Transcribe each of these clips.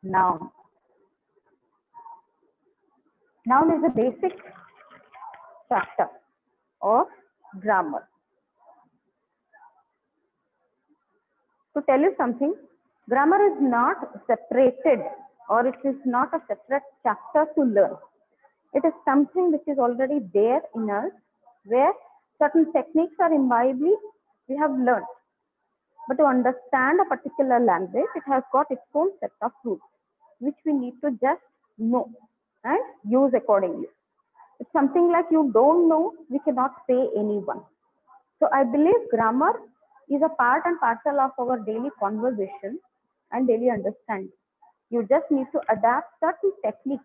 Noun. Noun is a basic chapter of grammar. To tell you something, grammar is not separated, or it is not a separate chapter to learn. It is something which is already there in us, where certain techniques are imbibedly we have learned. But to understand a particular language, it has got its own set of rules, which we need to just know and use accordingly. It's something like you don't know, we cannot say anyone. So I believe grammar is a part and parcel of our daily conversation and daily understanding. You just need to adapt certain techniques,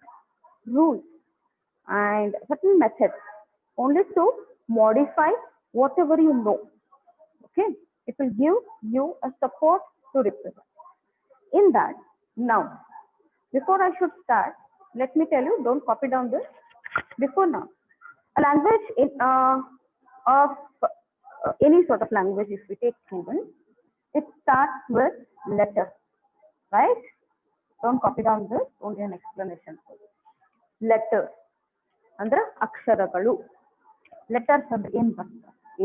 rules, and certain methods only to modify whatever you know. Okay, it will give you a support to represent. In that, now, before I should start, let me tell you, don't copy down this. Before now, a language of any sort of language, if we take human, it starts with letter, right? Don't copy down this, only an explanation. Letters, ಅಂದ್ರೆ ಅಕ್ಷರಗಳು. Letters are in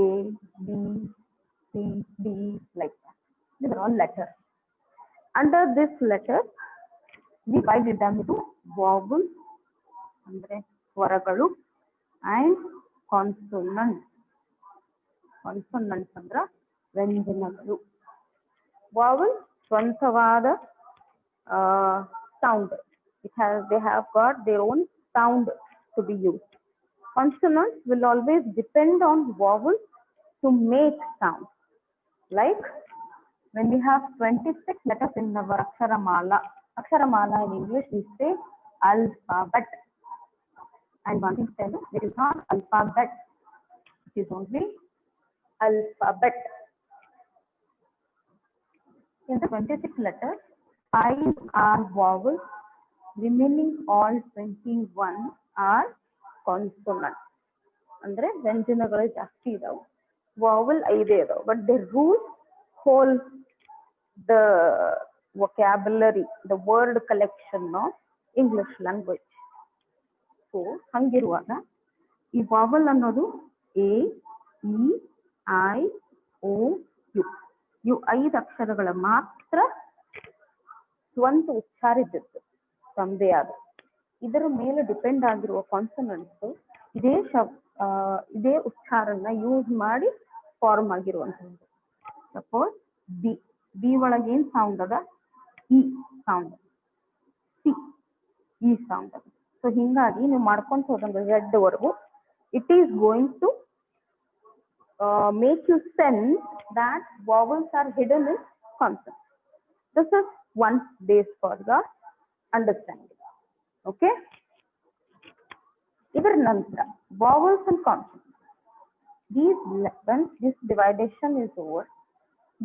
A, B, C, D, like that. These are all letters. Under this letter, we divide them into vowels, ಅಂದ್ರೆ ಸ್ವರಗಳು, and consonants. Consonants ಅಂದ್ರೆ ವ್ಯಂಜನಗಳು. Vowel ಸ್ವಂತವಾದ sound. They have got their own sound to be used. Consonants will always depend on vowels to make sound. Like when we have 26 letters in our Aksharamala. Aksharamala in English we say alphabet. And one thing to tell you, it is not alphabet. It is only alphabet. In the 26 letters, 5 are vowels, remaining all 21 are consonants. ಅಂದ್ರೆ ವ್ಯಂಜನಗಳು ಜಾಸ್ತಿ ಇದಾವೆ, vowel 5 ಇದಾವೆ, but they rule whole the vocabulary, the word collection of English language. So ಹಂಗಿರುವಾಗ ಈ vowel ಅನ್ನೋದು A, E, I, O, U. ಇವು 5 ಅಕ್ಷರಗಳ ಮಾತ್ರ ಸ್ವಂತ ಉಚ್ಚಾರ ಇದ್ದದ್ದು ತಮ್ಮದೇ ಆದ. ಇದರ ಮೇಲೆ ಡಿಪೆಂಡ್ ಆಗಿರುವ ಕಾನ್ಸನೆಂಟ್ಸ್ ಇದೇ ಉಚ್ಚಾರನ ಯೂಸ್ ಮಾಡಿ ಫಾರ್ಮ್ ಆಗಿರುವಂತದ್ದು. ಸಪೋಸ್ ಬಿ, ಬಿ ಒಳಗೆ ಏನ್ ಸೌಂಡ್ ಅದ? E sound. C, E sound ಅದ. ಸೊ ಹಿಂಗಾಗಿ ನೀವು ಮಾಡ್ಕೊಂತ ಹೋದಂಗ ಝೆಡ್ ವರೆಗೂ it is going to make you sense that vowels are hidden in consonants. This is one base for the understanding. Okay. Idar nantra vowels and consonants. Once this dividation is over,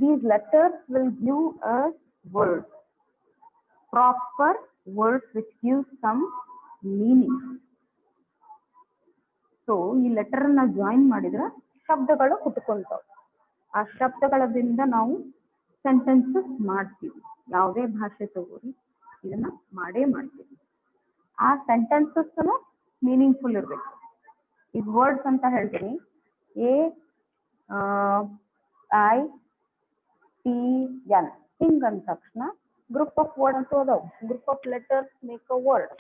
these letters will give us words, proper words which give some meaning. So ಈ letter ನ join ಮಾಡಿದ್ರೆ ಶಬ್ದಗಳು ಹುಟ್ಟುಕೊಂತಾವೆ. ಆ ಶಬ್ದಗಳಿಂದ ನಾವು sentences ಮಾಡ್ತೀವಿ. ಯಾವುದೇ ಭಾಷೆ ತಗೋರಿ, ಇದನ್ನ ಮಾಡೇ ಮಾಡ್ತೀವಿ. ಆ ಸೆಂಟೆನ್ಸಸ್ ಮೀನಿಂಗ್ಫುಲ್ ಇರ್ಬೇಕು. ಈಗ ವರ್ಡ್ಸ್ ಅಂತ ಹೇಳ್ತೀನಿ, AITN ಹಿಂಗ್ ಅಂದ ತಕ್ಷಣ ಗ್ರೂಪ್ ಆಫ್ ವರ್ಡ್ ಅಂತ ಅದಾವ. Group of letters make a word.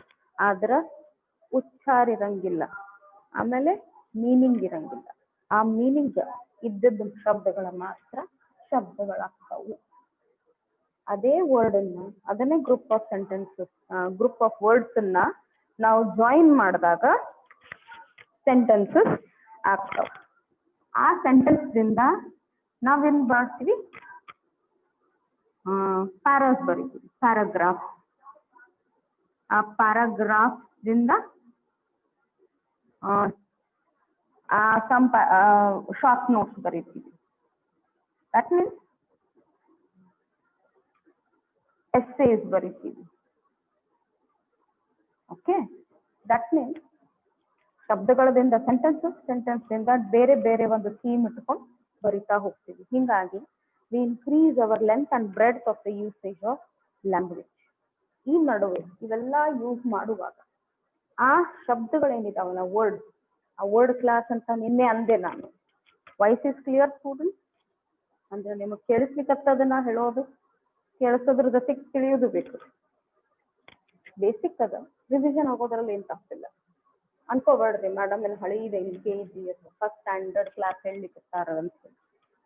ಆದ್ರ ಉಚ್ಚಾರ ಇರಂಗಿಲ್ಲ, ಆಮೇಲೆ ಮೀನಿಂಗ್ ಇರಂಗಿಲ್ಲ. ಆ ಮೀನಿಂಗ್ ಇದ್ದದ್ದು ಶಬ್ದಗಳ ಮಾತ್ರ ಶಬ್ದಗಳಾಗ್ತಾವು. ಅದೇ ವರ್ಡ್ ಅನ್ನ, ಅದನ್ನೇ group of sentences, group of words ಅನ್ನ ನಾವು ಜಾಯಿನ್ ಮಾಡಿದಾಗ ಸೆಂಟೆನ್ಸಸ್ ಆಗ್ತಾವ. ಆ ಸೆಂಟೆನ್ಸ್ ದಿಂದ ನಾವೇನ್ ಮಾಡ್ತೀವಿ? ಪ್ಯಾರಾಸ್ ಬರೀತೀವಿ, ಪ್ಯಾರಾಗ್ರಾಫ್. ಆ ಪ್ಯಾರಾಗ್ರಾಫ್ ದಿಂದ ಶಾರ್ಟ್ ನೋಟ್ಸ್ ಬರೀತೀವಿ. ದಟ್ ಮೀನ್ಸ್ ಎಸ್ಸೇಸ್ ಬರೀತೀವಿ. ಓಕೆ, ದಟ್ ಮೀನ್ಸ್ ಶಬ್ದಗಳದಿಂದ ಸೆಂಟೆನ್ಸ್ ದಿಂದ ಬೇರೆ ಬೇರೆ ಒಂದು ಥೀಮ್ ಇಟ್ಕೊಂಡು ಬರಿತಾ ಹೋಗ್ತೀವಿ. ಹಿಂಗಾಗಿ we increase our length and breadth of the usage of language. ಈ ನಡುವೆ ಇವೆಲ್ಲ ಯೂಸ್ ಮಾಡುವಾಗ ಆ ಶಬ್ದಗಳೇನಿದಾವಲ್ಲ ವರ್ಡ್, ಆ ವರ್ಡ್ ಕ್ಲಾಸ್ ಅಂತ ನಿನ್ನೆ ಅಂದೆ ನಾನು. Voice is clear student? ಅಂದ್ರೆ ನಿಮಗೆ ಕೇಳಿಸ್ಲಿಕ್ಕತ್ತದನ್ನ ಹೇಳೋದು, ಕೇಳಿಸೋದ್ರ ಜೊತೆಗೆ ತಿಳಿಯೋದು ಬೇಕು. ಬೇಸಿಕ್ ಅದ, ರಿವಿಷನ್ ಆಗೋದ್ರಲ್ಲಿ ಏನ್ ತಪ್ಪಿಲ್ಲ. ಅನ್ಕೋಬೇಡ್ರಿ ಮೇಡಮ್ ಇಲ್ಲಿ ಹಳೀದೆ LKG ಫಸ್ಟ್ ಸ್ಟ್ಯಾಂಡರ್ಡ್ ಕ್ಲಾಸ್ ಹೇಳಲಿಕ್ಕಿರ್ತಾರ ಅಂತ.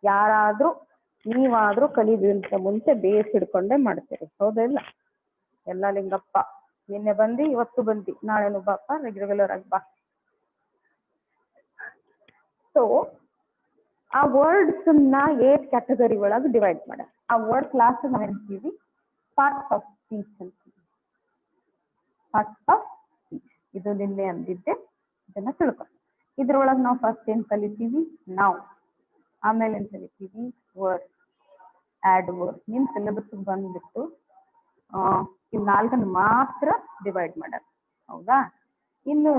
ಯಾರಾದ್ರೂ ನೀವಾದ್ರೂ ಕಲಿಯೋದಕ್ಕಿಂತ ಮುಂಚೆ ಬೇಸ್ ಹಿಡ್ಕೊಂಡೇ ಮಾಡ್ತೀರಿ, ಹೌದಿಲ್ಲ? ಎಲ್ಲ ಲಿಂಗಪ್ಪ ನಿನ್ನೆ ಬಂದು ಇವತ್ತು ಬಂದಿ, ನಾಳೆನು ಬಾಪ್ಪ ರೆಗ್ಯುಲರ್ ಆಗಿ ಬಾ. ಸೊ ಆ ವರ್ಡ್ಸ್ ನ 8 ಕ್ಯಾಟಗರಿ ಒಳಗೆ ಡಿವೈಡ್ ಮಾಡ. ಆ ವರ್ಡ್ ಕ್ಲಾಸ್ ನಾವು ಹೇಳ್ತೀವಿ ಪಾರ್ಟ್ಸ್ ಆಫ್ ಸ್ಪೀಚ್ ಅಂತೀವಿ. ಪಾರ್ಟ್ಸ್ ಆಫ್ ಸ್ಪೀಚ್ ಇದು ನಿನ್ನೆ ಅಂದಿದ್ದೆ, ಇದನ್ನ ತಿಳ್ಕೊ. ಇದ್ರೊಳಗೆ ನಾವು ಫಸ್ಟ್ ಏನ್ ಕಲಿತೀವಿ? ನೌನ್. ಆಮೇಲೆ ಏನ್ ಕಲಿತೀವಿ? Word, ad word. ನಿಮ್ ಸಿಲೆಬಸ್ ಬಂದ್ಬಿಟ್ಟು ಇವ್ 4 ಮಾತ್ರ ಡಿವೈಡ್ ಮಾಡ್ಯಾರ, ಹೌದಾ? ಇನ್ನೂ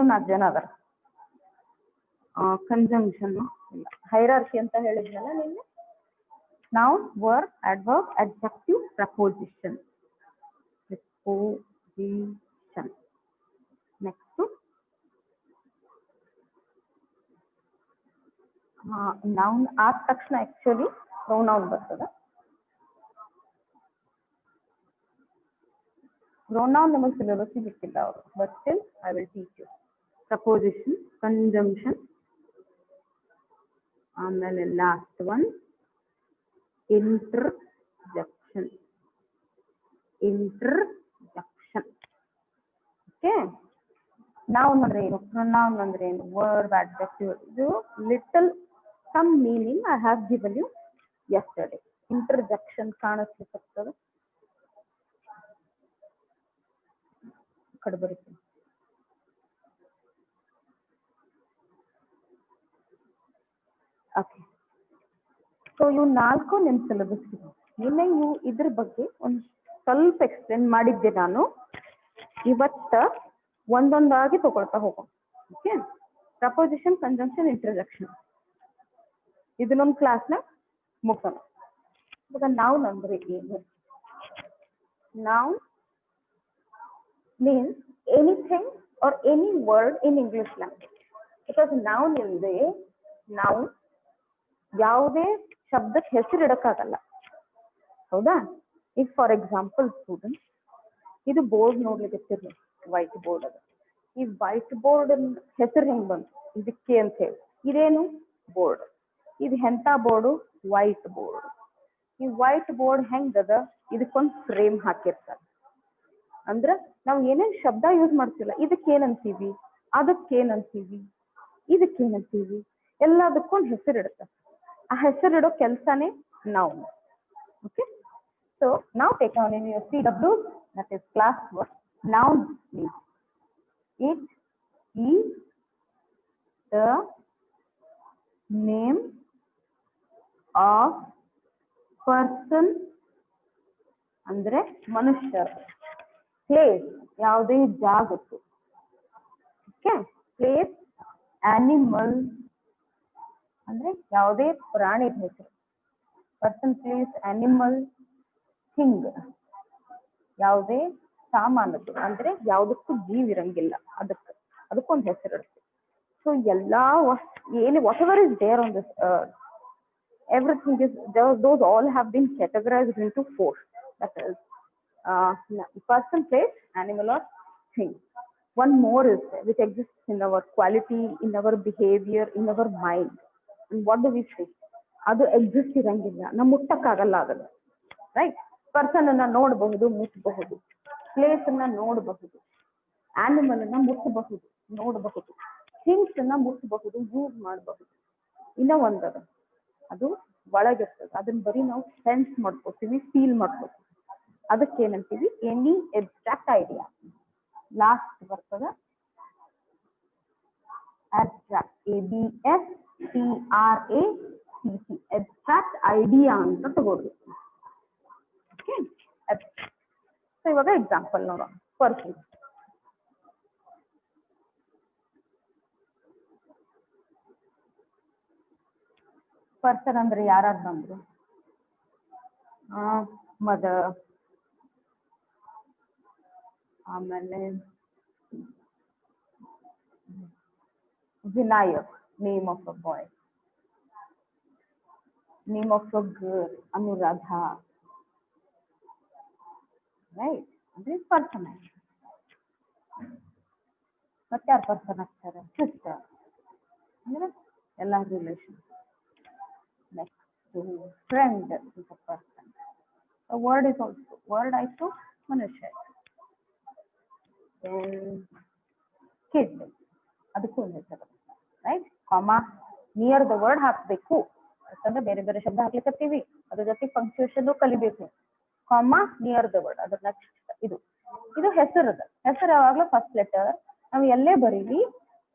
4 ಜನ ಅದಾರ. ಕಂಜಂಕ್ಷನ್ ಇಲ್ಲ, ಹೈರಾರ್ಕಿ ಅಂತ ಹೇಳಿದ್ನಲ್ಲ ನಿನ್ನೆ. Noun, word, adverb, adjective, preposition. Preposition. Next noun ಆದ ತಕ್ಷಣ ಆಕ್ಚುಲಿ ಪ್ರೊನೌನ್ ಬರ್ತದ. ಪ್ರೊನೌನ್ ನಮಗೆ ಸಿಲೆಬಸ್ ಸಿಕ್ಕಿಲ್ಲ ಅವರು, but still I will teach you. Preposition, conjunction, ಆಮೇಲೆ last one interjection. Interjection. Okay, noun ಅಂದ್ರೆ ಏನು, ಪ್ರೊನೌನ್ ಅಂದ್ರೆ ಏನು, ವರ್ಡ್, ಅಡ್ಜೆಕ್ಟಿವ್. ಇದು little some meaning I have given you yesterday. Interjection ಕಾಣಿಸ್ಲಿಕ್ಕೆ ಕಡೆ ಬರುತ್ತೆ. ಓಕೆ, ಸೊ ಇವು 4 ನಿಮ್ ಸಿಲೆಬಸ್. ನಿನ್ನೆ ಇವು ಇದ್ರ ಬಗ್ಗೆ ಒಂದು ಸ್ವಲ್ಪ ಎಕ್ಸ್ಪ್ಲೇನ್ ಮಾಡಿದ್ದೆ ನಾನು. ಇವತ್ತ ಒಂದೊಂದಾಗಿ ತಗೊಳ್ತಾ ಹೋಗೋಣ. ಓಕೆ, ಪ್ರಪೋಸಿಷನ್, ಕಂಜಂಕ್ಷನ್, ಇಂಟರ್ಜೆಕ್ಷನ್ ಇದು ನಮ್ಮ ಕ್ಲಾಸ್ನ ಮುಗಿಸೋಣ. ಇವಾಗ ನೌನ್ ಅಂದ್ರೆ ಏನು? Noun means anything or any word in English language. Because noun ಇಲ್ಲದೆ noun ಯಾವುದೇ ಶಬ್ದಕ್ಕೆ ಹೆಸರು ಇಡಕ್ಕಾಗಲ್ಲ, ಹೌದಾ? ಈಗ ಫಾರ್ ಎಕ್ಸಾಂಪಲ್ ಸ್ಟೂಡೆಂಟ್, ಇದು ಬೋರ್ಡ್ ನೋಡ್ಲಿಕ್ಕೆ ವೈಟ್ ಬೋರ್ಡ್ ಅದ. ಈ ವೈಟ್ ಬೋರ್ಡ್ ಹೆಸರು ಹೆಂಗ್ ಬಂತು? ಇದಕ್ಕೆ ಅಂತ ಹೇಳಿ. ಇದೇನು? ಬೋರ್ಡ್. ಇದು ಎಂತ ಬೋರ್ಡು? White board. ಈ ವೈಟ್ ಬೋರ್ಡ್ ಹೆಂಗದ? ಇದಕ್ಕೊಂದು ಫ್ರೇಮ್ ಹಾಕಿರ್ತಾರೆ. ಅಂದ್ರ ನಾವು ಏನೇನ್ ಶಬ್ದ ಯೂಸ್ ಮಾಡ್ತಿಲ್ಲ, ಇದಕ್ಕೇನಂತೀವಿ, ಅದಕ್ಕೇನಂತೀವಿ, ಇದಕ್ಕೇನಂತೀವಿ, ಎಲ್ಲದಕ್ಕೊಂದು ಹೆಸರು ಇಡುತ್ತೆ. ಆ ಹೆಸರಿಡೋ ಕೆಲಸನೇ ನೌನ್. ಓಕೆ, ಸೊ ನಾವು take on in your CW, that is class work. Noun means it is the name of person ಅಂದ್ರೆ ಮನುಷ್ಯ. ಪ್ಲೇಸ್ ಯಾವುದೇ ಜಾಗಕ್ಕೆ. Okay, place. ಆನಿಮಲ್ ಅಂದ್ರೆ ಯಾವುದೇ ಪ್ರಾಣಿ ಹೆಸರು. ಪರ್ಸನ್, ಪ್ಲೇಸ್, ಆನಿಮಲ್, ಥಿಂಗ್ ಯಾವುದೇ ಸಾಮಾನದ್ದು, ಅಂದ್ರೆ ಯಾವುದಕ್ಕೂ ಜೀವ ಇರಂಗಿಲ್ಲ, ಅದಕ್ಕೊಂದು ಹೆಸರು ಇರುತ್ತೆ. ಸೊ ಎಲ್ಲಾ ಏನು whatever is there on this earth, everything is those all have been categorized into 4. That is person, place, animal or thing. One more is there, which exists in our quality, in our behavior, in our mind. And what do we say? ಅದು exist ಇರಂಗಿಲ್ಲ, ನಾವು ಮುಟ್ಟಕ್ಕಾಗಲ್ಲ ಅದನ್ನ, right? Person ಅನ್ನ ನೋಡಬಹುದು, ಮುಟ್ಟಬಹುದು. Place ಅನ್ನ ನೋಡಬಹುದು, animal ಅನ್ನ ಮುಟ್ಟಬಹುದು, ನೋಡಬಹುದು. ಥಿಂಗ್ಸ್ ಅನ್ನ ಮುಟ್ಟಬಹುದು, ಯೂಸ್ ಮಾಡಬಹುದು. ಇನ್ನ ಒಂದದ, ಅದು ಒಳಗಿರ್ತದೆ, ಅದನ್ನ ಬರೀ ನಾವು ಸೆನ್ಸ್ ಮಾಡ್ಕೋತೀವಿ, ಫೀಲ್ ಮಾಡ್ಕೋತೀವಿ. ಅದಕ್ಕೇನಂತೀವಿ? Any abstract idea. ಲಾಸ್ಟ್ ಬರ್ತದ abstract, ABSTRACT, abstract ಐಡಿಯಾ ಅಂತ ತಗೋರಿ. ಓಕೆ, ಸೊ ಇವಾಗ ಎಕ್ಸಾಂಪಲ್ ನೋಡೋಣ. ಪರ್ಸನ್. ಪರ್ಸನ್ ಅಂದ್ರೆ ಯಾರು ಬಂದ್ರು? ಮದರ್, ಆಮೇಲೆ Vinayak, name of a boy. Name of a girl, Anuradha. Right, ಅಂದ್ರೆ ಪರ್ಸನ್ ಆಯ್ತು. ಮತ್ತೆ ಯಾರು ಪರ್ಸನ್ ಆಗ್ತಾರೆ? ಸಿಸ್ಟರ್ ಅಂದ್ರೆ ಎಲ್ಲ relation. Next friend is a person. Word is also, word ಆಯ್ತು ಮನುಷ್ಯ. ಕಿಡ್, ಅದಕ್ಕೂ ಒಂದು ಹೆಸರು. ರೈಟ್, ಕಾಮ ನಿಯರ್ ದ ವರ್ಡ್ ಹಾಕ್ಬೇಕು, ಯಾಕಂದ್ರೆ ಬೇರೆ ಬೇರೆ ಶಬ್ದ ಹಾಕ್ಲಿಕ್ಕತ್ತೀವಿ, ಅದ್ರ ಜೊತೆ ಪಂಕ್ಚುಯೇಷನ್ ಕಲಿಬೇಕು. ಕಾಮ ನಿಯರ್ ದ ವರ್ಡ್, ಅದ್ರ ನೆಕ್ಸ್ಟ್ ಇದು ಹೆಸರದ. ಹೆಸರು ಯಾವಾಗ್ಲೂ ಫಸ್ಟ್ ಲೆಟರ್ ನಾವು ಎಲ್ಲೇ ಬರೀಲಿ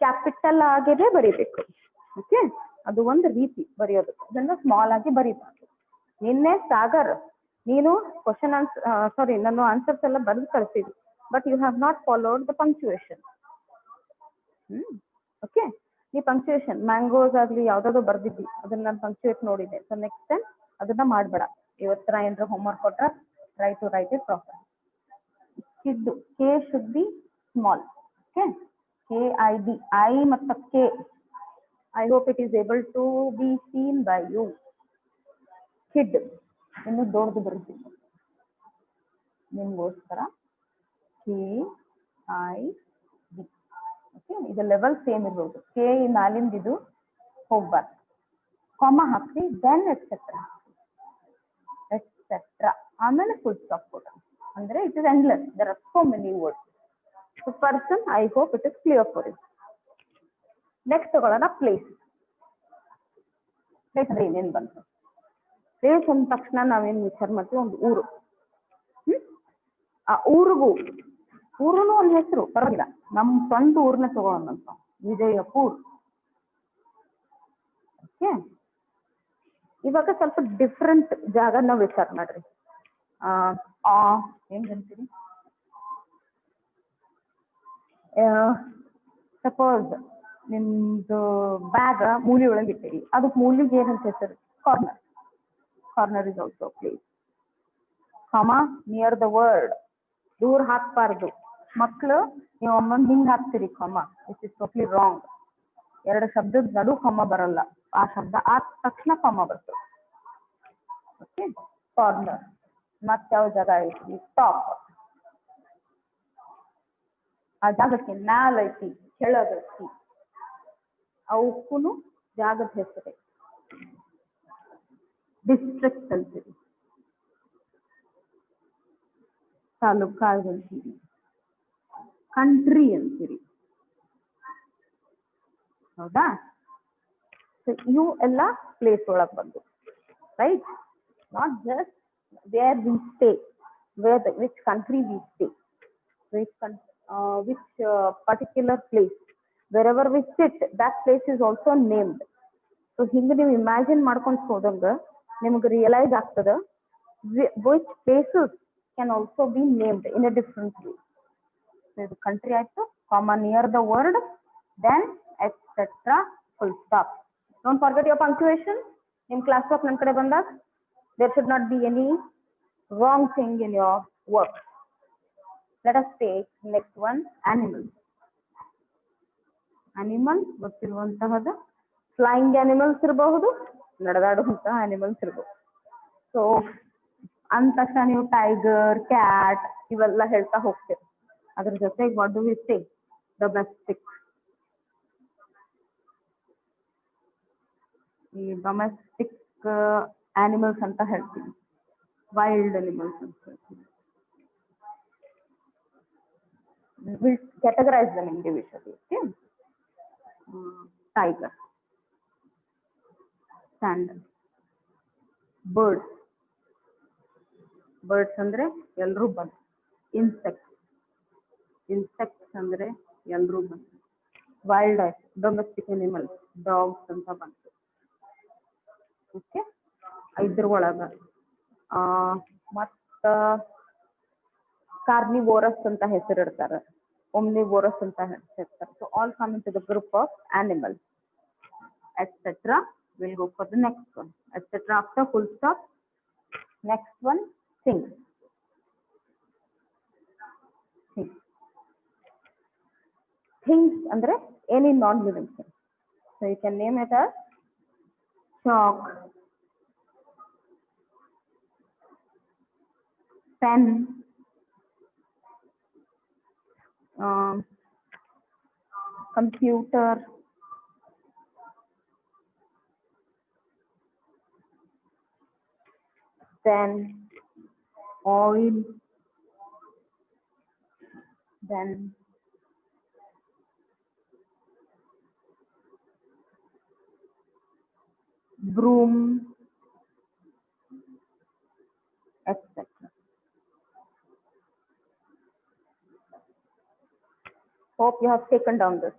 ಕ್ಯಾಪಿಟಲ್ ಆಗಿರೇ ಬರೀಬೇಕು. ಓಕೆ, ಅದು ಒಂದು ರೀತಿ ಬರೆಯೋದು, ಅದನ್ನ ಸ್ಮಾಲ್ ಆಗಿ ಬರೀಬಾರ್ದು. ನಿನ್ನೆ ಸಾಗರ್ ನೀನು ಕ್ವಶನ್ ಸಾರಿ ನಾನು ಆನ್ಸರ್ಸ್ ಎಲ್ಲ ಬರೆದು ಕಳಿಸಿದ್ವಿ, but you have not followed the punctuation. Okay, ಈ ಪಂಕ್ಚುಯೇಷನ್ ಮ್ಯಾಂಗೋಸ್ ಆಗ್ಲಿ ಯಾವ್ದಾದ್ರು ಬರ್ದಿದ್ವಿ, ಅದನ್ನ ನಾನು ಪಂಕ್ಚುಯೇಟ್ ನೋಡಿದ್ದೆ. ಸೊ ನೆಕ್ಸ್ಟ್ ಟೈಮ್ ಅದನ್ನ ಮಾಡ್ಬೇಡ. ಇವತ್ತರ ಏನಾದ್ರು ಹೋಮ್ವರ್ಕ್ ಕೊಟ್ರ try to write it proper. Kid, K should be small. Okay, KID, I ಮತ್ತು K. I hope it is able to be seen by you. Kid ಇನ್ನು ದೊಡ್ಡದು ಬರುತ್ತಿಲ್ಲ ನಿಮ್ಗೋಸ್ಕರ. KID. ಓಕೆ, ಇದು ಲೆವೆಲ್ ಸೇಮ್ ಇರ್ಬೋದು. ಕೆ ಮ್ಯಾಲಿಂದ ಇದು ಹೋಗ್ಬಾರ್ದು. ಕಾಮ ಹಾಕಿ, ದೆನ್ ಎಟ್ಸೆಟ್ರಾ ಎಟ್ಸೆಟ್ರಾ, ಆಮೇಲೆ ಫುಲ್ ಸ್ಟಾಪ್ ಕೊಡ. ಅಂದ್ರೆ it is endless, there are so many words. So person, I hope it is clear for you. Next ತಗೊಳ್ಳೋಣ ಪ್ಲೇಸ್. ಪ್ಲೇಸ್ ಅಂದ್ರೆ ಏನೇನು ಬಂತು? ಪ್ಲೇಸ್ ಅಂದ ತಕ್ಷಣ ನಾವೇನು ವಿಚಾರ ಮಾಡ್ತೀವಿ? ಒಂದು ಊರು. ಆ ಊರಿಗೂ ಒಂದು ಹೆಸರು ಪರವಾಗಿಲ್ಲ. ನಮ್ಮ ಸ್ವಂತ ಊರ್ನ ತಗೊಳ್ಳೋಣಂತ, ವಿಜಯಪುರ್. ಓಕೆ, ಇವಾಗ ಸ್ವಲ್ಪ ಡಿಫ್ರೆಂಟ್ ಜಾಗ ನಾವು ವಿಚಾರ ಮಾಡ್ರಿ. ಏನ್ರಿ, ಸಪೋಸ್ ನಿಮ್ದು ಬ್ಯಾಗ್ ಮೂಲಿ ಒಳಗೆ ಇಟ್ಟಿರಿ, ಅದಕ್ಕೆ ಮೂಲಿಗೆ ಏನಂತ ಹೆಸರು? Corner. Corner is also place. ಕಾಮ ನಿಯರ್ ದ ವರ್ಡ್, ದೂರ ಹಾಕ್ಬಾರ್ದು. ಮಕ್ಕಳು ನೀವು ಅಮ್ಮನ್ ಹಿಂಗ್ ಹಾಕ್ತೀರಿ ಕಾಮ, ಇಟ್ ಇಸ್ ಟೋಟ್ಲಿ ರಾಂಗ್. ಎರಡು ಶಬ್ದದ ನಡು ಕಾಮ ಬರಲ್ಲ, ಆ ಶಬ್ದ ಆದ ತಕ್ಷಣ ಕಾಮ ಬರ್ತದೆ. Okay, corner. ಮತ್ತೆ ಯಾವ ಜಾಗ ಐತಿ? ಟಾಪ್. ಆ ಜಾಗಕ್ಕೆ ಮ್ಯಾಲ ಐತಿ, ಕೆಳಗೈತಿ, ಅವಕ್ಕೂ ಜಾಗದ ಹೆಸರೇ. ಡಿಸ್ಟ್ರಿಕ್ಟ್ ಅಂತೀರಿ, ತಾಲೂಕಾ ಅಂತೀರಿ, ಕಂಟ್ರಿ ಅಂತೀರಿ. ಹೌದಾ? ಇವು ಎಲ್ಲ ಪ್ಲೇಸ್ ಒಳಗೆ ಬಂದು. Right, not just where we stay, which country V stay, which particular place, wherever we sit, that place is also named. So ಹಿಂಗೆ ನೀವು ಇಮ್ಯಾಜಿನ್ ಮಾಡ್ಕೊಂಡು ಹೋದಂಗ ನಿಮ್ಗೆ ರಿಯಲೈಸ್ ಆಗ್ತದ which places can also be named in a different way. So ಇದು country ಆಯ್ತು, ಕಾಮ near the word, then etc. full stop. Don't forget your punctuation in class work. ನನ್ನ ಕಡೆ ಬಂದಾಗ there should not be any wrong thing in your work. Let us take next one, animal. Animal ಗೊತ್ತಿರುವಂತಹದ್ದು flying animals ಇರಬಹುದು, ನಡೆದಾಡುವಂತಹ animals ಇರಬಹುದು. So ಅಂದ ತಕ್ಷಣ ನೀವು ಟೈಗರ್, ಕ್ಯಾಟ್ ಇವೆಲ್ಲ ಹೇಳ್ತಾ ಹೋಗ್ತೀರಿ. ಅದ್ರ ಜೊತೆಗೆ what do we say? Domestic. ಈ ಡೊಮೆಸ್ಟಿಕ್ ಅನಿಮಲ್ಸ್ ಅಂತ ಹೇಳ್ತೀವಿ, ವೈಲ್ಡ್ ಅನಿಮಲ್ಸ್ ಅಂತ ಹೇಳ್ತೀವಿ. We'll categorize them individually. Okay. Tiger, sandal, birds. Birds ಅಂದ್ರೆ ಎಲ್ಲರೂ ಬಂತು. Insects. Insects ಅಂದ್ರೆ ಎಲ್ಲರೂ ಬಂತು. Wild life, domestic animals, dogs ಅಂತ ಬಂತು. ಓಕೆ, ಇದ್ರ ಒಳಗ ಮತ್ತ ಕಾರ್ನಿವೋರಸ್ ಅಂತ ಹೆಸರಿಡ್ತಾರೆ, omnivorous ಅಂತ ಹೆಸರಿಡ್ತಾರೆ. So all come into the group of animals, etc. We'll go for the next one, etc. after full stop. Next one, things. Things. things andre any non-living thing. So you can name it as chalk, pen, computer, then oil, then broom, etc. Hope you have taken down this.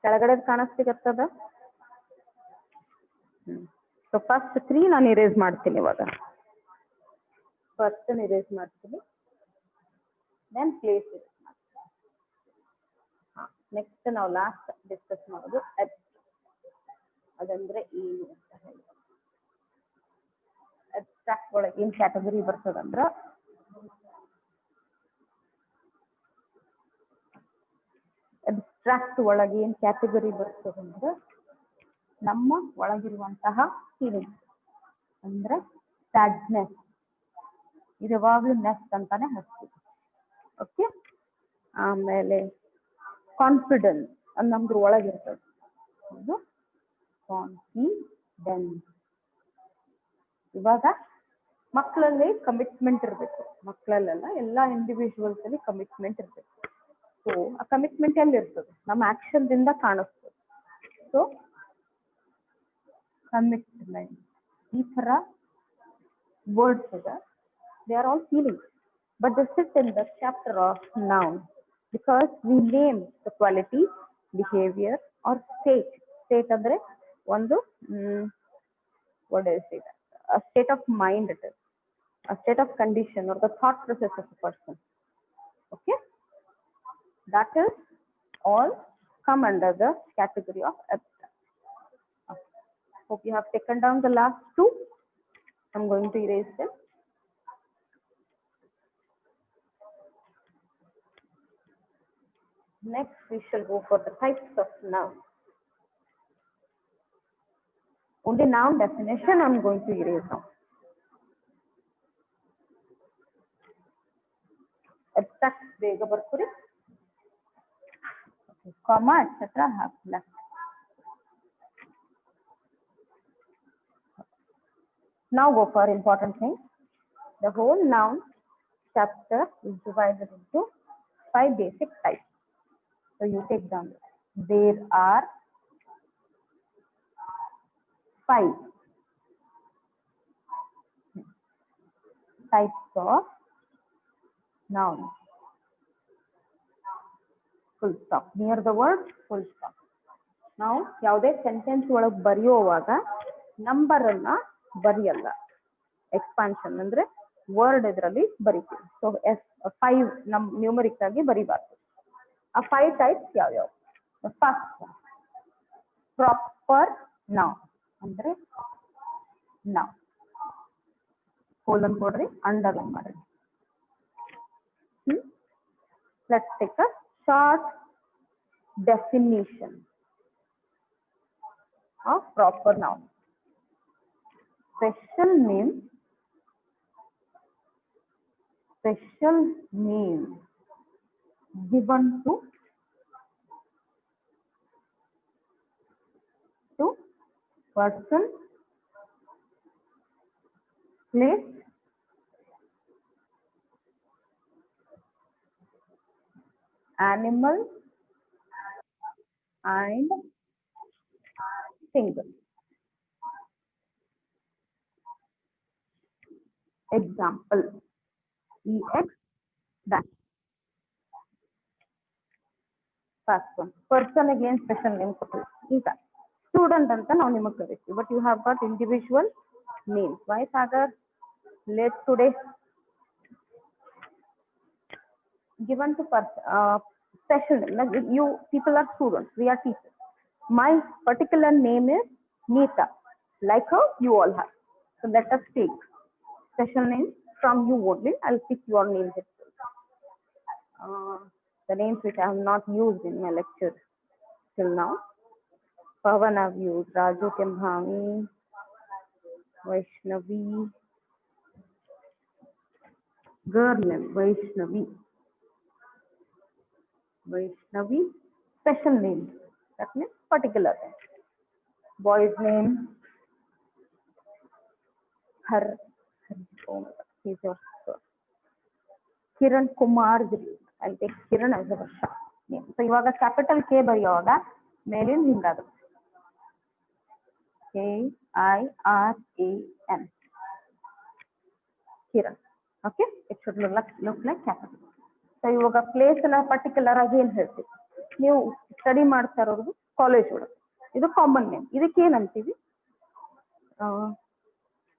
ಕೆಳಗಡೆ ಕಾಣಿಸ್ತಿಗತ್ತದ. So first 3 ನಾನು erase ಮಾಡ್ತೀನಿ ಇವಾಗ. First erase ಮಾಡ್ತೀನಿ, then place it. Next ನಾವು last discuss ಮಾಡೋದು ಅದಂದ್ರೆ ಏನು ಅಂತ ಹೇಳಿ. ಅಬ್ಸ್ಟ್ರಾಕ್ಟ್ ಒಳಗೆ ಏನ್ ಕ್ಯಾಟಗರಿ ಬರ್ತದಂದ್ರ ಅಬ್ಸ್ಟ್ರಾಕ್ಟ್ ಒಳಗೆ ಏನ್ ಕ್ಯಾಟಗರಿ ಬರ್ತದಂದ್ರ ನಮ್ಮ ಒಳಗಿರುವಂತಹ ಫೀಲಿಂಗ್ ಅಂದ್ರೆ ಸ್ಯಾಡ್ನೆಸ್, ಇದು ಯಾವಾಗ್ಲೂ ನೆಸ್ಟ್ ಅಂತಾನೆ ಹಚ್ತೀವಿ. ಓಕೆ, ಆಮೇಲೆ ಕಾನ್ಫಿಡೆನ್ಸ್ ಅದು ನಮ್ದ್ರ ಒಳಗಿರ್ತದೆ, ಅದು ಕಾನ್ಫಿಡೆನ್ಸ್. ಇವಾಗ ಮಕ್ಕಳಲ್ಲಿ ಕಮಿಟ್ಮೆಂಟ್ ಇರಬೇಕು, ಮಕ್ಕಳಲ್ಲೆಲ್ಲ ಎಲ್ಲಾ ಇಂಡಿವಿಜುವಲ್ಸ್ ಅಲ್ಲಿ ಕಮಿಟ್ಮೆಂಟ್ ಇರ್ಬೇಕು. ಸೊ ಆ ಕಮಿಟ್ಮೆಂಟ್ ಎಲ್ಲಿ ಇರ್ತದೆ? ನಮ್ಮ ಆಕ್ಷನ್ ದಿಂದ ಕಾಣಿಸ್ತದೆ. ಸೊ ಕಮಿಟ್ಮೆಂಟ್ ಈ ತರ ವರ್ಡ್ಸ್ ಇದೆ, they are all feelings, but they sit in the chapter of noun because we name the quality, behaviour or state. State ಅಂದ್ರೆ ಒಂದು what is it? A state of mind, it is a state of condition or the thought process of a person. Okay, that is all come under the category of abstract. Okay. Hope you have taken down the last two. I'm going to erase them. Next we shall go for the types of noun. Only noun definition I'm going to erase now. Abstract ಬೇಗ ಬರ್ಕೊರಿ. Comma etc. have left. Now go for important things. The whole noun chapter is divided into 5 basic types. So you take down. There are 5 types of noun. Full stop. Near the word full stop. Now ಯಾವುದೇ sentence ಒಳಗೆ ಬರೆಯುವಾಗ number ಅನ್ನ ಬರೆಯಲ್ಲ. Expansion ಅಂದ್ರೆ word ಇದರಲ್ಲಿ ಬರೀತೀವಿ. So 5 ನಮ್ numeric ಆಗಿ ಬರಿಬಾರ್ದು. ಆ 5 types ಯಾವ್ಯಾವ? ಫಸ್ಟ್ ಪ್ರಾಪರ್ ನೌನ್ ಅಂದ್ರೆ ನೌನ್. ಕೋಲನ್ ಕೊಡ್ರಿ, ಅಂಡರ್ಲೈನ್ ಮಾಡ್ರಿ. Let's take a short definition of proper noun. Special name given to person, place, animal and single. Example: ex dash. First one, person again special name ಕೊಟ್ಟಿವಿ. ಈಗ student ಅಂತ ನಾವು ನಿಮಗೆ ಕರಿತೀವಿ, but you have got individual names. Why Sagar? Late today given to special name. Like you people are students, we are teachers. My particular name is Neeta, like how you all have. So let us take special name from you only. I'll pick your names itself. The names which I have not used in my lecture till now. Pavan I've used, Raju Kembhami, Vaishnavi, girl name Vaishnavi, special name, that means particular name. Boy's name, Har, oh my God, he's your sir. Kiran Kumar, I'll take Kiran as a short name. So you have a capital K bariyoga, ಮೇಲಿನ ಹಿಂಗಾಗುತ್ತೆ. Kiran. Kiran. Okay, it should look like capital. So ಇವಾಗ place ಎಲ್ಲ particular ಆಗಿ ಏನ್ ಹೇಳ್ತೀವಿ, ನೀವು study ಮಾಡ್ತಾ ಇರೋದು college ಒಳಗೆ, ಇದು ಕಾಮನ್ ನೇಮ್, ಇದಕ್ಕೆ ಏನಂತೀವಿ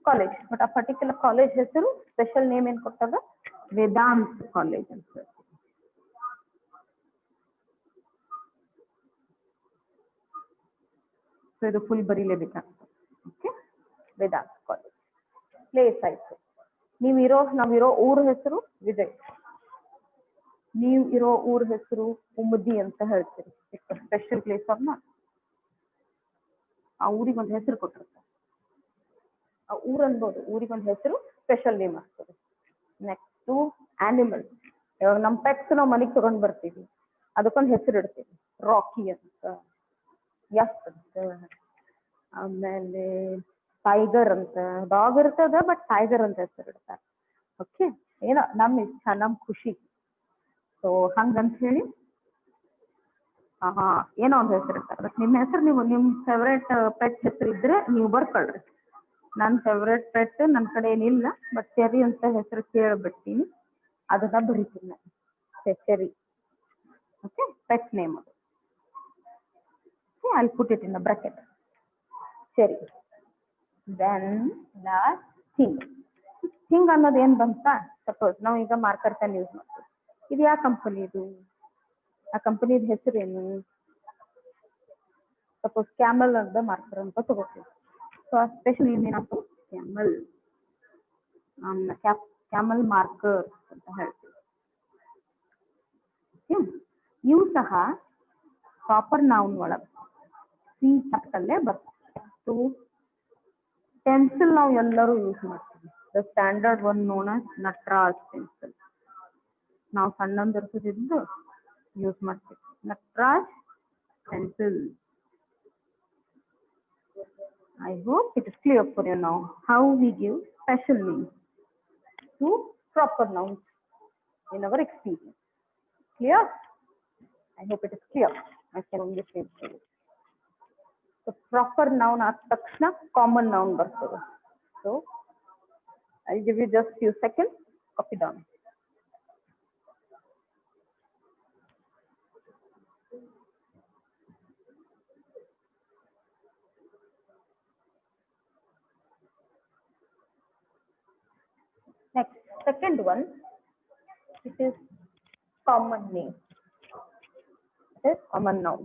ಕಾಲೇಜ್. ಬಟ್ ಆ ಪರ್ಟಿಕ್ಯುಲರ್ ಕಾಲೇಜ್ ಹೆಸರು ಸ್ಪೆಷಲ್ ನೇಮ್ ಏನ್ ಕೊಟ್ಟಾಗ ವೇದಾಂತ್ ಕಾಲೇಜ್ ಅಂತ ಹೇಳ್ತೀವಿ. ಸೊ ಇದು ಫುಲ್ ಬರೀಲೇಬೇಕಾಗ್ತದೆ. Okay, Vedant college. ಪ್ಲೇಸ್ ಆಯ್ತು. ನಾವಿರೋ ಊರ ಹೆಸರು ವಿಜಯ್, ನೀವು ಇರೋ ಊರ ಹೆಸರು ಉಮ್ಮದಿ ಅಂತ ಹೇಳ್ತೀರಿ. ಸ್ಪೆಷಲ್ ಪ್ಲೇಸ್ ಅವ್ರನ್ನ ಆ ಊರಿಗೊಂದು ಹೆಸರು ಕೊಟ್ಟಿರ್ತಾರೆ, ಆ ಊರ್ ಅನ್ಬೋದು, ಊರಿಗೊಂದು ಹೆಸರು ಸ್ಪೆಷಲ್ ನೇಮ್ ಆಗ್ತದೆ. ನೆಕ್ಸ್ಟ್ ಆನಿಮಲ್, ಇವಾಗ ನಮ್ಮ ಪೆಟ್ಸ್ ನಾವು ಮನೆಗೆ ತಗೊಂಡ್ ಬರ್ತೀವಿ, ಅದಕ್ಕೊಂದು ಹೆಸರು ಇಡ್ತೀವಿ, ರಾಕಿ ಅಂತ, ಯಸ್ ಅಂತ, ಆಮೇಲೆ ಟೈಗರ್ ಅಂತ. ಡಾಗ್ ಇರ್ತದ ಬಟ್ ಟೈಗರ್ ಅಂತ ಹೆಸರು ಇಡ್ತಾರೆ. ಓಕೆ, ಏನೋ ನಮ್ ಇಷ್ಟ, ನಮ್ ಖುಷಿ. ಸೊ ಹಂಗಂತ ಹೇಳಿ ಏನೋ ಒಂದು ಹೆಸರು ಇರ್ತಾರೆ. ಬಟ್ ನಿಮ್ಮ ಹೆಸರು ನೀವು ನಿಮ್ಮ ಫೇವ್ರೇಟ್ ಪೆಟ್ ಹೆಸರು ಇದ್ರೆ ನೀವು ಬರ್ಕೊಳ್ರಿ. ನನ್ನ ಫೇವ್ರೇಟ್ ಪೆಟ್ ನನ್ನ ಕಡೆ ಏನಿಲ್ಲ, ಬಟ್ ಚೆರಿ ಅಂತ ಹೆಸರು ಕೇಳ್ಬಿಡ್ತೀನಿ, ಅದನ್ನ ಬರೀತೀನಿ ನಾನು, ಚೆರಿ. ಓಕೆ, ಪೆಟ್ ನೇಮ್ ಅದು. I'll put it in the bracket, cherry. Then last thing ಅನ್ನೋದು ಏನ್ ಬಂತ, ಸಪೋಸ್ ನಾವು ಈಗ ಮಾರ್ಕರ್ ಪೆನ್ ಯೂಸ್ ಮಾಡ್ತೀವಿ, ಇದು ಯಾವ ಕಂಪನಿದು, ಆ ಕಂಪನಿದ ಹೆಸರೇನು, ಸಪೋಸ್ ಕ್ಯಾಮಲ್ ಅಂತ ಮಾರ್ಕರ್ ಅಂತ ತಗೋತೀವಿ. ಸೊ ಆ ಸ್ಪೆಷಲ್ ಏನೇನಾಯ್ತು, ಕ್ಯಾಮಲ್ ಮಾರ್ಕರ್ ಅಂತ ಹೇಳ್ತೀವಿ. ಇವು ಸಹ ಪ್ರಾಪರ್ ನೌನ್ ಒಳಗೆ ಸಿ ಕ್ಯಾಪಿಟಲ್ಲೇ ಬರ್ತದೆ. ಪೆನ್ಸಿಲ್ ನಾವು ಎಲ್ಲರೂ ಯೂಸ್ ಮಾಡ್ತೀವಿ. The standard one known as Nataraj pencil. ನಾವು ಸಣ್ಣಂದಿರ್ತಿದ್ದು ಯೂಸ್ ಮಾಡ್ತೀವಿ, Nataraj pencil. I hope it is clear for you now how we give special names to proper nouns in our experience. Clear? I hope it is clear. I can only say so. So proper noun aad takshana common noun bartade. So I'll give you just few seconds. Copy down. Next, second one, it is common name. It is common noun.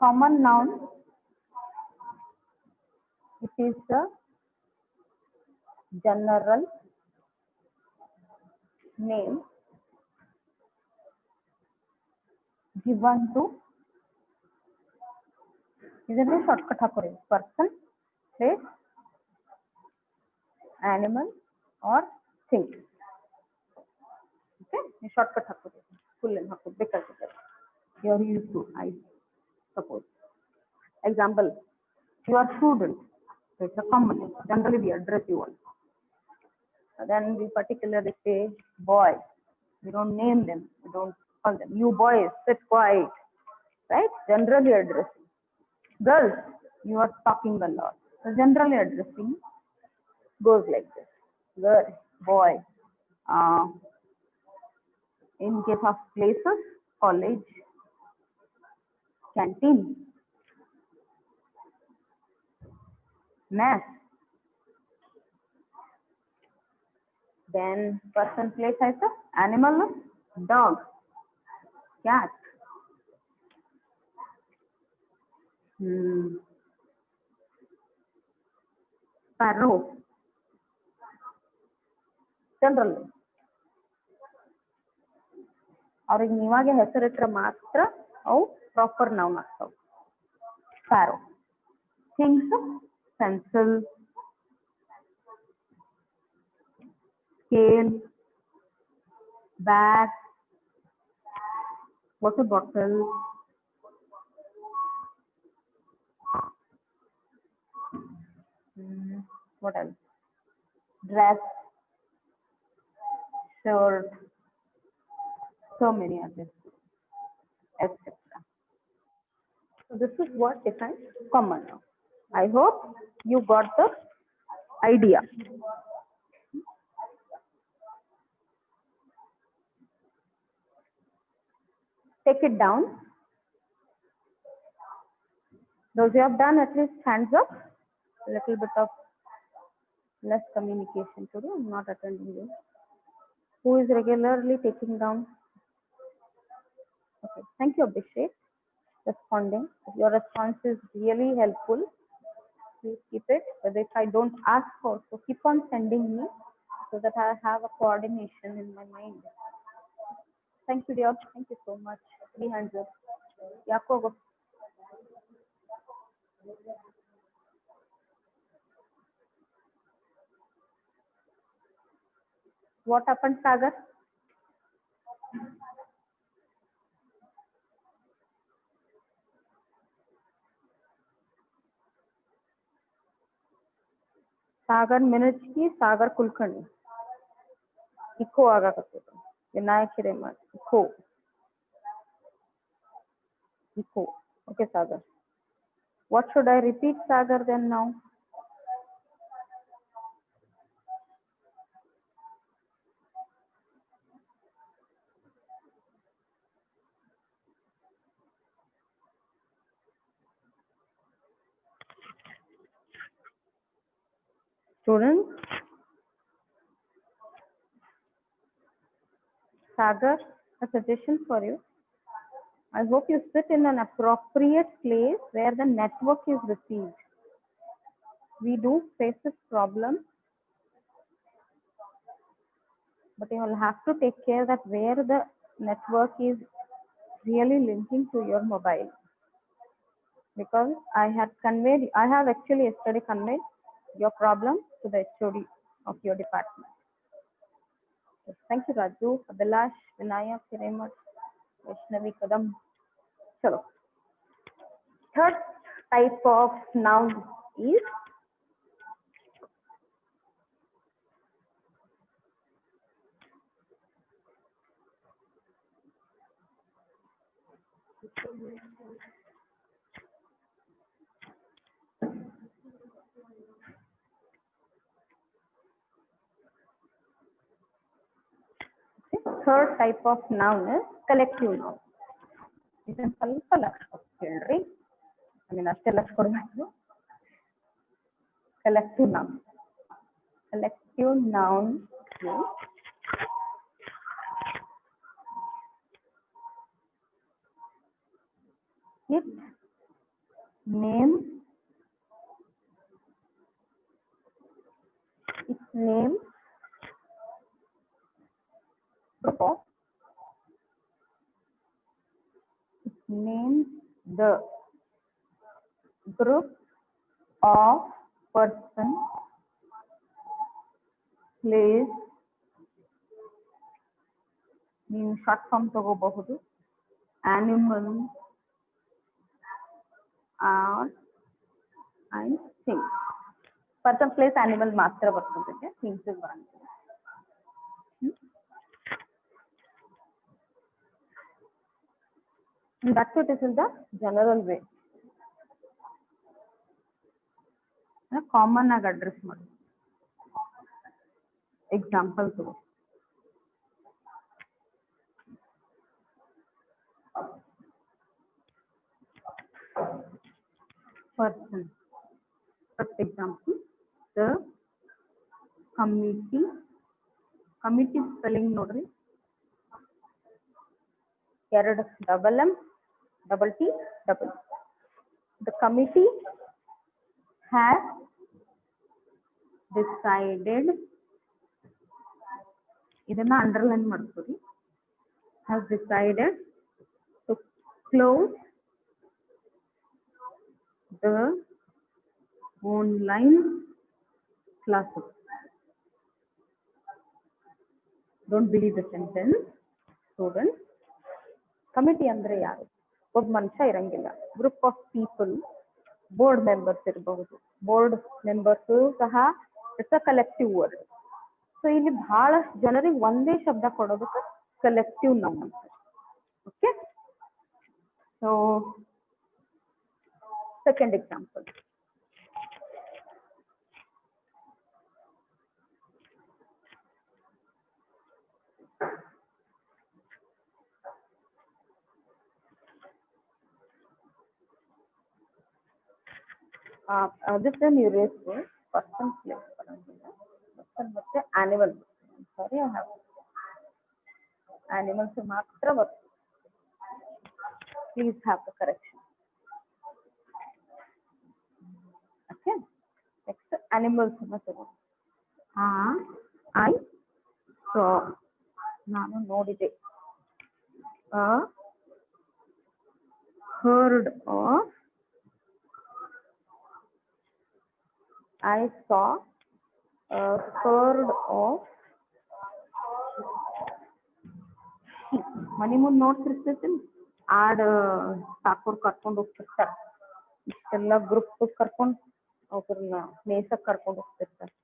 Common noun, it is the general name given to, ಇದನ್ನೇ shortcut ಹಾಕೋರಿ, person, place, animal or thing. Okay, ನೀವು shortcut ಹಾಕೋರಿ, full ಏನು ಹಾಕೋದು ಬೇಕಾಗುತ್ತೆ. You are use to, I suppose example, you are student, so it's a common name. Generally we address you all. Then we particularly say boy, we don't name them, we don't call them you boys, sit quiet, right? Generally addressing. Girls, you are talking a lot, so generally addressing goes like this, girl, boy. In case of places, college, canteen, mass, then person place ಆಯ್ತು, animal dog, cat, sparrow, general ಅವ್ರಿಗೆ ನೀವಾಗೆ ಹೆಸರಿಟ್ರೆ ಮಾತ್ರ ಅವು proper noun ಆಗ್ತಾವೆ. Sparrow. Things, pencil, scale, bag, water bottle, what else? Dress, shirt, so many others, etc. So this is what defines common noun. I hope you got the idea. Take it down. Those who have done, at least hands up. A little bit of less communication today. I'm not attending you. Who is regularly taking down? Okay. Thank you, Abhishek, responding. Your response is really helpful. Please keep it. But if I don't ask for, so keep on sending me so that I have a coordination in my mind. Thank you, dear. Thank you so much. 3 hands up. Yakobo. What happened, Sagar? Sagar Minachki, Sagar Kulkarni. Echo aga kattu. Vinayak Hiremat. Echo. Echo. Okay, Sagar. What should I repeat, Sagar, then now? Students, Sagar, a suggestion for you. I hope you sit in an appropriate place where the network is received. We do face this problem, but you will have to take care that where the network is really linking to your mobile. Because I have actually yesterday conveyed your problem to the HOD of your department. So thank you, Raju, Abhilash, Vinayak, Hiremat, Vaishnavi, Kadam. Chalo. Third type of noun is third type of noun is collective noun. ಇದನ್ನು ಸ್ವಲ್ಪ ಲಕ್ಷ ಕೇಳ್ರಿ. ಅಷ್ಟೇ ಲಕ್ಷ ಕೊಡ್ಬೇಕು. Collective noun. Collective noun means it names the group of person, place, ನೀವು short form ತಗೋಬಹುದು, animal and things. Person, place, animal ಮಾತ್ರ ಬರ್ತದೆ, things ಬರಂಗಿಲ್ಲ. That's what is in the general way. Common ಆಗಿ ಅಡ್ರೆಸ್ ಮಾಡಿ. ಎಕ್ಸಾಂಪಲ್ ತಗೋ. Person. For example, the committee Committee spelling ನೋಡ್ರಿ, ಎರಡು double M, double T, double E. The committee has decided, ಇದನ್ನ underline ಮಾಡ್ಕೊಳ್ಳಿ, has decided to close the online classes. Don't believe the sentence, students. Committee ಅಂದ್ರೆ ಯಾರು? ಒಬ್ಬ ಮನುಷ್ಯ ಇರಂಗಿಲ್ಲ, group of people, board members ಇರಬಹುದು. ಬೋರ್ಡ್ ಮೆಂಬರ್ಸ್ ಸಹ it's a collective word. So ಇಲ್ಲಿ ಬಹಳಷ್ಟು ಜನರಿಗೆ ಒಂದೇ ಶಬ್ದ ಕೊಡೋದಕ್ಕೆ ಕಲೆಕ್ಟಿವ್ ನೌನ್ ಅಂತಾರೆ. Okay, so second example. This time you raise word, person place ಬರಂಗಿಲ್ಲ, person ಮತ್ತೆ animal. Sorry, I have animals ಮಾತ್ರ ಬರ್ತದೆ. Please have the correction. Okay, next animals ತಗೊಂಡು. I saw, ನಾನು ನೋಡಿದೆ. A herd of, I saw a herd of sheep. ಮನೆ ಮುಂದೆ ನೋಡ್ತಿರ್ತೈತಿ, ಆಡ ಸಾಕೋರ್ ಕರ್ಕೊಂಡು ಹೋಗ್ತಿರ್ತಾರೆ, ಇಷ್ಟೆಲ್ಲ ಗ್ರೂಪ್ ಕರ್ಕೊಂಡು ಅವ್ರನ್ನ ಮೇಸಕ್ ಕರ್ಕೊಂಡು ಹೋಗ್ತಿರ್ತಾರೆ.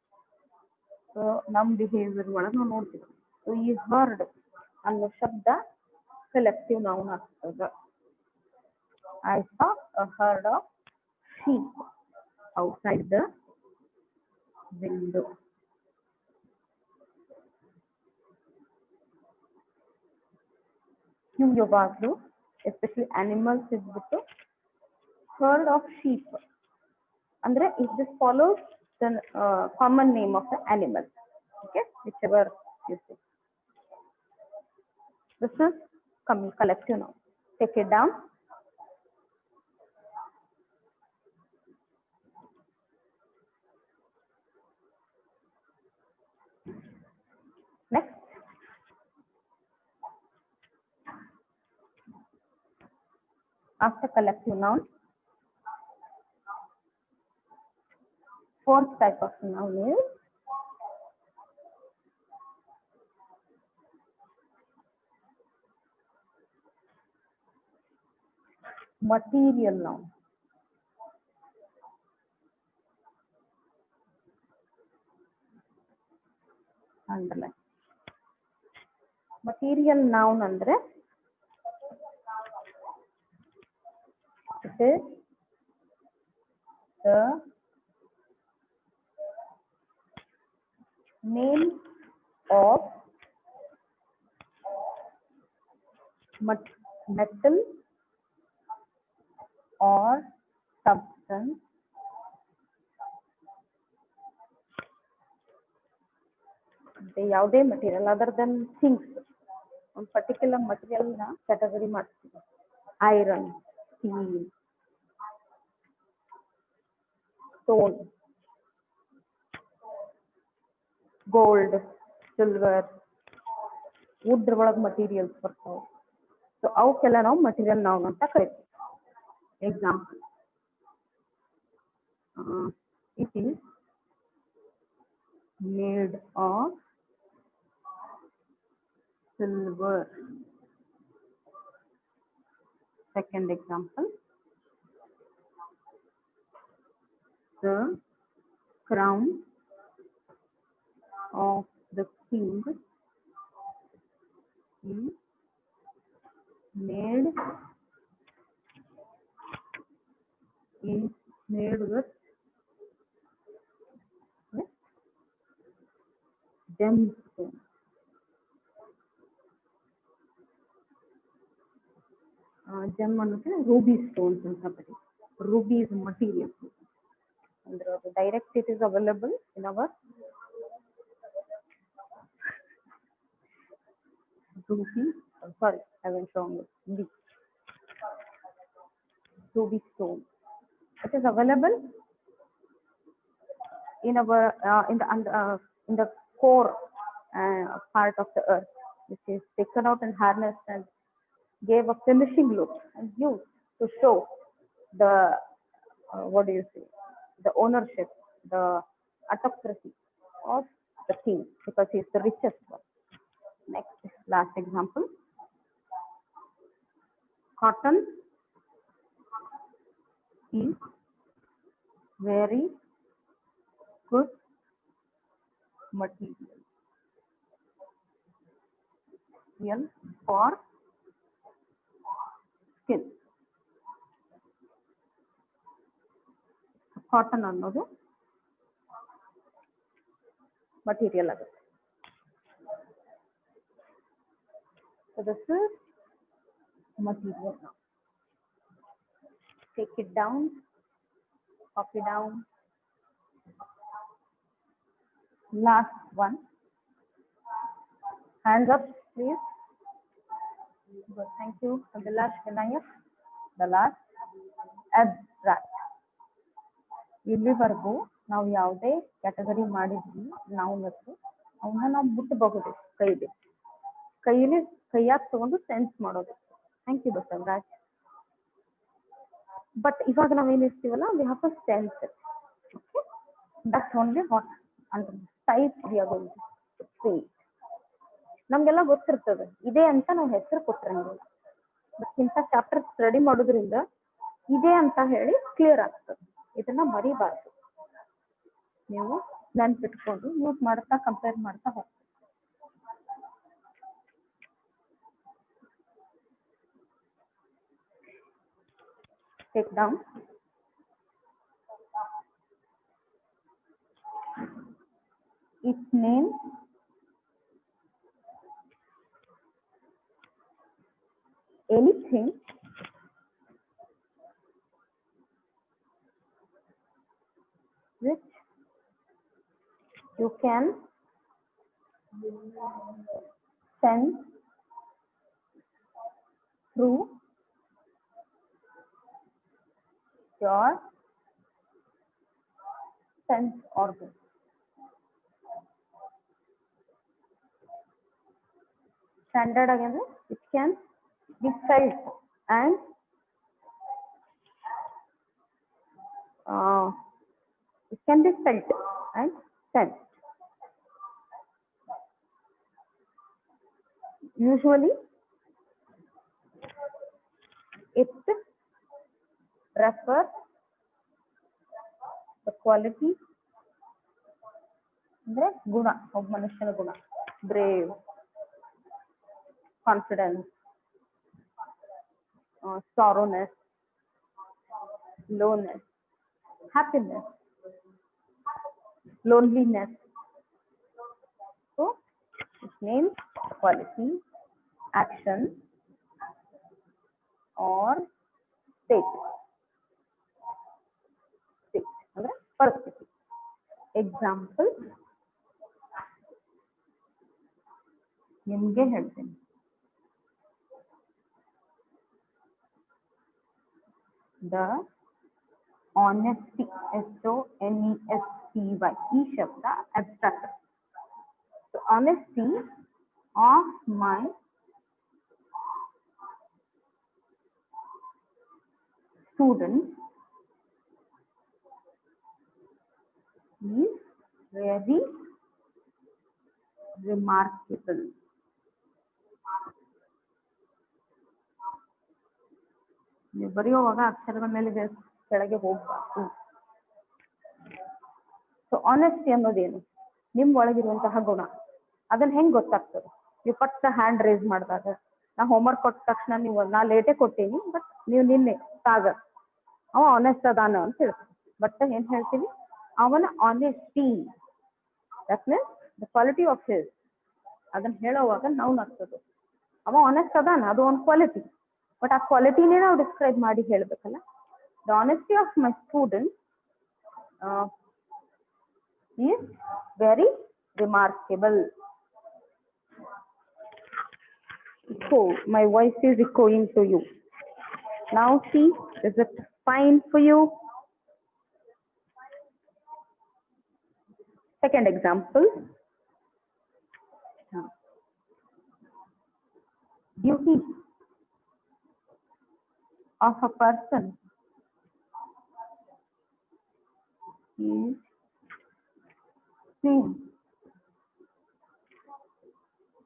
ಸೊ ನಮ್ ಬಿಹೇವಿಯರ್ ಒಳಗೆ ನಾವು ನೋಡ್ತೀವಿ. ಸೊ ಈ ಹರ್ಡ್ ಅನ್ನೋ ಶಬ್ದ ಕಲೆಕ್ಟಿವ್ ನೌನ್ ಆಗ್ತದ. I saw a herd of sheep outside the window. ನೀವು ಯಾವಾಗಲೂ ಎಸ್ಪೆಷಲಿ ಅನಿಮಲ್ಸ್ ಇದ್ಬಿಟ್ಟು herd of sheep ಅಂದ್ರೆ if this follows the common name of the animal, okay, whichever you say. This is collective noun. Take it down. Next, after collective noun, fourth type of noun is material noun. Underline. Material noun ಅಂದ್ರೆ it is the name of metal or substance ಯಾವುದೇ material other than things. ಒಂದು particular material ನ category ಮಾಡ್ತೀವಿ. Iron, steel, stone, gold, silver, wood ಒಳಗೆ materials ಬರ್ತಾವೆ. So ಅವಕ್ಕೆಲ್ಲ ನಾವು material noun ಅಂತ ಕರಿತೀವಿ. Example, it is made of silver. Second example, the crown of the king is made with gemstone. Gem ಅನ್ನೋಕೆ ruby stones ಅಂತ ಬರೀ. Ruby is material. ಅಂದ್ರೆ direct it is available in our Ruby, sorry, I went wrong. Ruby stone. It is available in our in the core part of the earth, which is taken out and harnessed and gave a finishing look and used to show the what do you say, the ownership, the autocracy of the king, because he is the richest one. Next, last example, cotton is very good material for skin. Cotton ಅನ್ನೋದು material ಆಗುತ್ತೆ. So this is material now. Take it down, copy down. Last one. Hands up, please. Good, thank you. Abhilash Vinayak. The last, abstract. ಇಲ್ಲಿವರೆಗೂ ನಾವು ಯಾವುದೇ category ಮಾಡಿದ್ವಿ ನಾವು ಮತ್ತು ಅವನ್ನ ನಾವು ಬಿಟ್ಟಬಹುದು ಕೈಯಲ್ಲಿ ಕೈಯಾಗಿ ತಗೊಂಡು ಸೆನ್ಸ್ ಮಾಡೋದು. Thank you Basavaraj. ಬಟ್ ಇವಾಗ ನಾವೇನ್ ಇರ್ತೀವಲ್ಲ we have to sense it. Okay, that's only what under type we are going to say. ನಮ್ಗೆಲ್ಲ ಗೊತ್ತಿರ್ತದೆ ಇದೇ ಅಂತ ನಾವು ಹೆಸರು ಕೊಟ್ಟಿರಂಗಿಲ್ಲ. ಬಟ್ ಇಂಥ ಚಾಪ್ಟರ್ ಸ್ಟಡಿ ಮಾಡೋದ್ರಿಂದ ಇದೇ ಅಂತ ಹೇಳಿ ಕ್ಲಿಯರ್ ಆಗ್ತದೆ. ಇದನ್ನ ಮರಿಬಾರ್ದು. ನೀವು ನೆನ್ಪಿಟ್ಕೊಂಡು ಯೂಸ್ ಮಾಡ್ತಾ ಕಂಪೇರ್ ಮಾಡ್ತಾ ಹೋಗ್ತೀವಿ. Take down. Its name anything which you can sense through your sense organ. Standard again, it can be felt and it can be felt and sensed. Usually, it refers the quality, the guna of manushya guna, brave, confidence, sorrowness, lowness, happiness, loneliness. So it means quality, action, or state. ಅಂದ್ರೆ ಪರಿಸ್ಥಿತಿ. Example ನಿಮ್ಗೆ ಹೇಳ್ತೀನಿ. The honesty, HONESTY, ಈ ಶಬ್ದ abstract. So honesty of my student is very remarkable. ನೀವು ಬರೆಯುವಾಗ ಅಕ್ಷರಗಳ ಮೇಲೆ ಕೆಳಗೆ ಹೋಗ್ಬಾರ್ದು. ಸೊ ಆನೆಸ್ಟಿ ಅನ್ನೋದೇನು? ನಿಮ್ ಒಳಗಿರುವಂತಹ ಗುಣ. ಅದನ್ನ ಹೆಂಗ್ ಗೊತ್ತಾಗ್ತದೆ? ನೀವು ಫಸ್ಟ್ ಹ್ಯಾಂಡ್ ರೇಸ್ ಮಾಡಿದಾಗ, ನಾ ಹೋಮ್ವರ್ಕ್ ಕೊಟ್ಟ ತಕ್ಷಣ ನೀವು ನಾ ಲೇಟೇ ಕೊಟ್ಟೀನಿ ಬಟ್ ನೀವು ನಿನ್ನೆ ಸಾಗರ್ ಅವ ಆನೆಸ್ಟ್ ಅದಾನ ಅಂತ ಹೇಳ್ತೀವಿ. ಬಟ್ ಏನ್ ಹೇಳ್ತೀವಿ? ಅವನ honesty, that means the quality of his. ಅದನ್ನ ಹೇಳೋವಾಗ ನಾವು ಆಗ್ತದೆ ಅವ ಆನೆಸ್ಟ್ ಅದಾನ, ಅದು ಒಂದು ಕ್ವಾಲಿಟಿ. ಬಟ್ ಆ ಕ್ವಾಲಿಟಿನೇ ನಾವು ಡಿಸ್ಕ್ರೈಬ್ ಮಾಡಿ ಹೇಳ್ಬೇಕಲ್ಲ. The honesty of my student is very remarkable. echo. My voice is echoing to you. Now see, is it fine for you? Second example. Beauty of a person is seen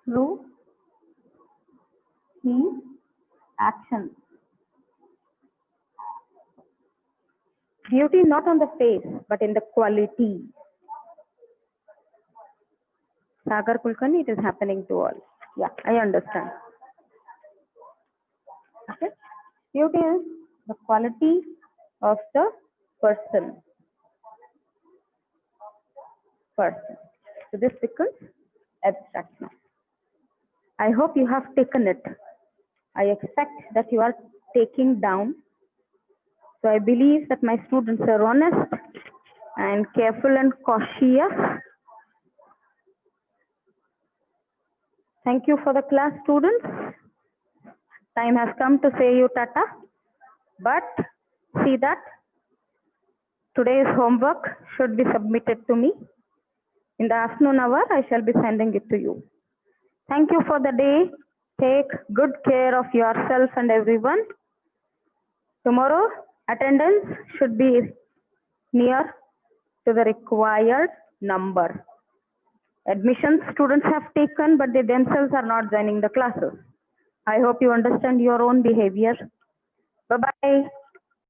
through his actions. Beauty not on the face, but in the quality. Sagar Kulkarni, it is happening to all. Yeah, I understand. Okay. Beauty is the quality of the person. So this becomes abstract now. I hope you have taken it. I expect that you are taking down. So I believe that my students are honest and careful and cautious. Thank you for the class, students. Time has come to say you tata. But see that today's homework should be submitted to me. In the afternoon hour, I shall be sending it to you. Thank you for the day. Take good care of yourself and everyone. Tomorrow, attendance should be near to the required number. Admissions students have taken, but they themselves are not joining the classes. I hope you understand your own behavior. Bye-bye.